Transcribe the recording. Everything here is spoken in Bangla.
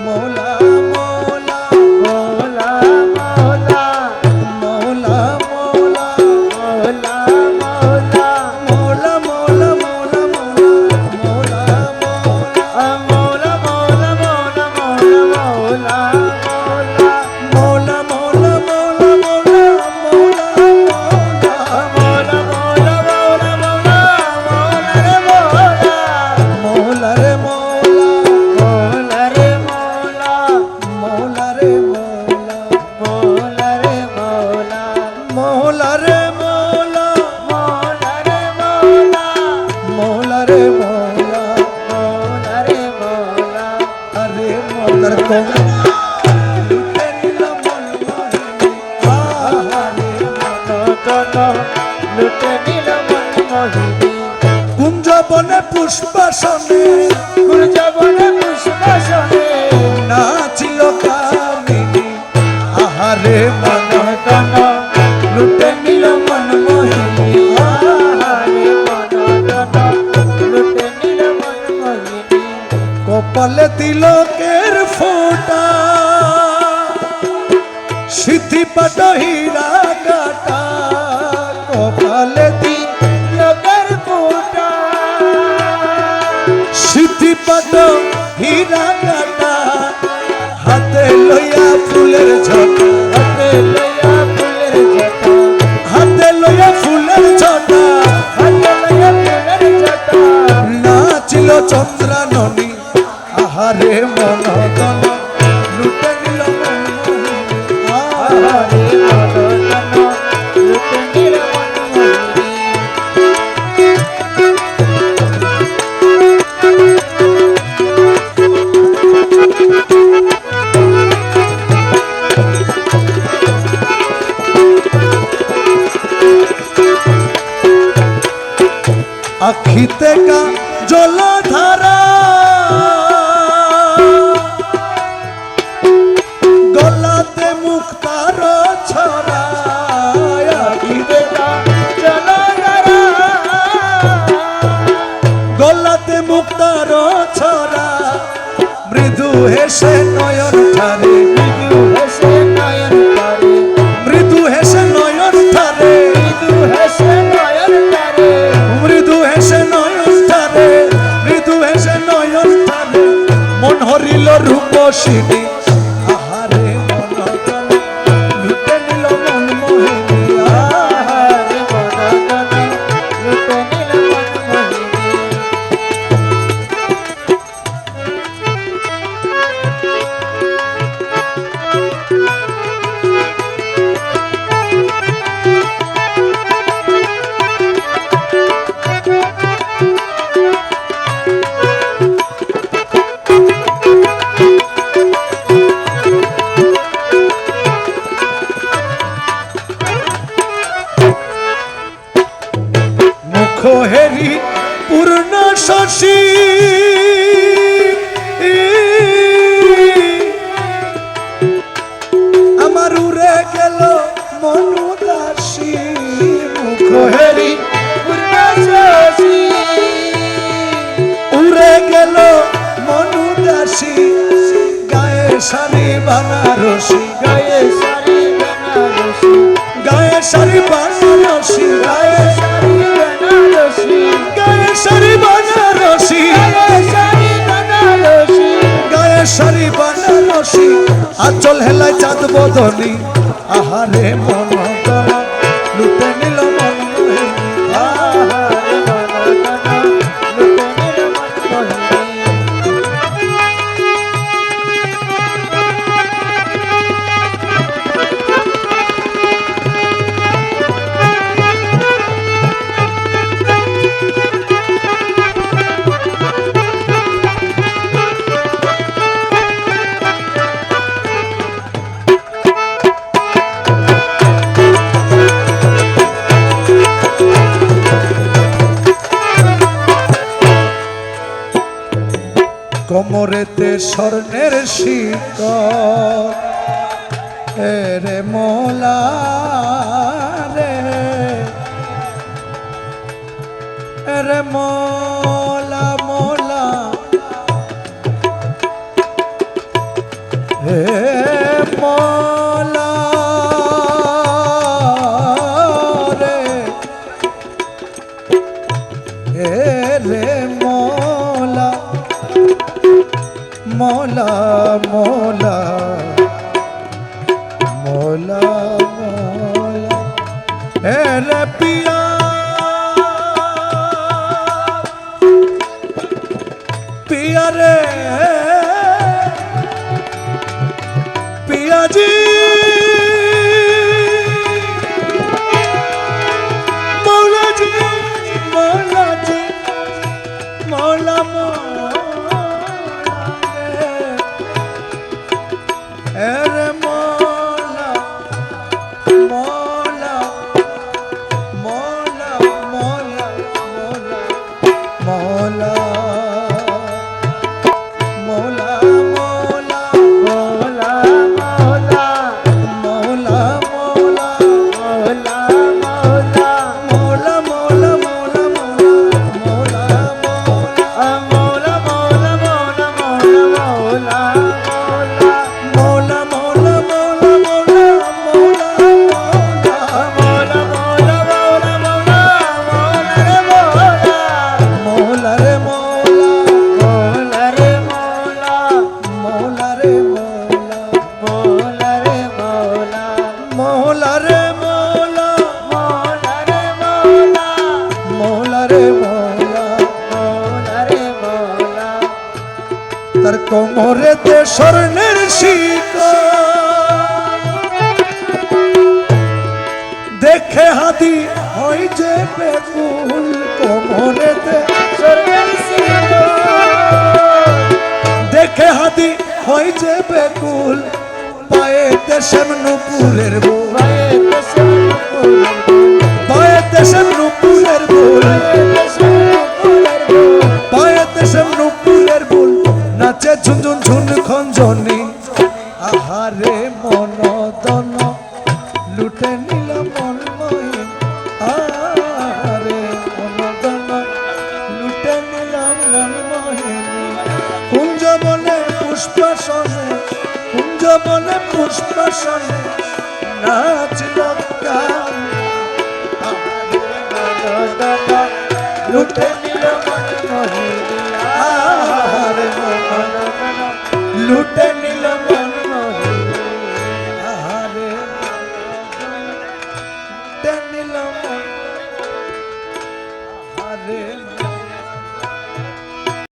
মৌলা মৌলা মৌলা মৌলা মৌলা মৌলা মৌলা মৌলা মৌলা মৌলা মৌলা মৌলা মৌলা মৌলা মৌলা মৌলা মৌলা মৌলা মৌলা কুঞ্জবনে পুষ্পাসনে কুঞ্জবনে পুষ্পাসনে নাচিল কামিনী আহারে মন তন লুটে নিল মন মোহিনী আহারে মন তন লুটে নিল মন মোহিনী কপালে তিলকের ফোঁটা সিদ্ধিপাট হীরা কাটা কপালে তিলকের ফোঁটা সিদ্ধিপাট হীরা কাটা হাতে লইয়া ফুলের ঝটা হাতে লইয়া ফুলের ঝটা হাতে লইয়া ফুলের ঝটা হাতে লইয়া ফুলের ঝটা নাচিল চন্দ্রাননী আহারে মন তন লুটে নিল মন মোহিনী আহারে মন তন লুটে নিল মন মোহিনী আখিতে কা জলধারা গলাতে মুক্তার ছড়া আখিতে কা জলধারা গলাতে মুক্তার ছড়া মৃদু হেসে নয়ন ঠারে মৃদু হেসে নয়ন তারে মৃদু হেসে নয়ন ঠারে মৃদু হেসে নয়ন তারে মৃদু হেসে নয়ন ঠারে মৃদু হেসে নয়ন ঠারে মন হরিল রূপসিনী আহারে মন তন লুটে নিল মন মোহিনী আহারে মন তন লুটে নিল মন মোহিনী মুখ হেরি পূর্ণ শশী আমার উড়ে গেল মন উদাসী মুখ হেরি পূর্ণশী উড়ে গেল মন উদাসী গায়ে শাড়ি বানারসি গায়ে সারি বেনারসি গায়ে শাড়ি বানারসি গায়ে সারি বেনারসি গায়ে শাড়ি বানারসি গায়ে সারি বেনারসি গায়ে শাড়ি বানারসি আঁচল হেলায় চাঁদ বদনি আহারে মন তন লুটে নিল মন মোহিনী আহারে মন তন লুটে নিল মন মোহিনী কোমরেতে স্বর্ণের শিকল রে মোলা রে রে মোলা মোলা হে মৌলা রে হে রে মৌলা মৌলা মৌলা মৌলা মৌলা হে রে পিয়া पिया रे पिया जी मौला जी मौला जी मौला मौला रे मौला मौला मौला मौला मौला मौला তার কোমরেতে স্বর্ণের শিকল দেখে হাতি হয় যে বেকুল কোমরেতে স্বর্ণের শিকল দেখে হাতি হয় যে বেকুল পায়েতে শ্যামনুপুরের বউ পায়েতে শ্যামনুপুরের বউ পায়েতে শ্যামনুপুরের বউ নাচে ঝুনঝুন ঝুন খঞ্জনি আহারে মন দন লুটে নিল মন মহিন আহারে মন দন লুটে নিল মন মহিন কুঞ্জ বনে পুষ্পাসনে কুঞ্জ বনে পুষ্পাসনে নাচল গান আহারে মন দন লুটে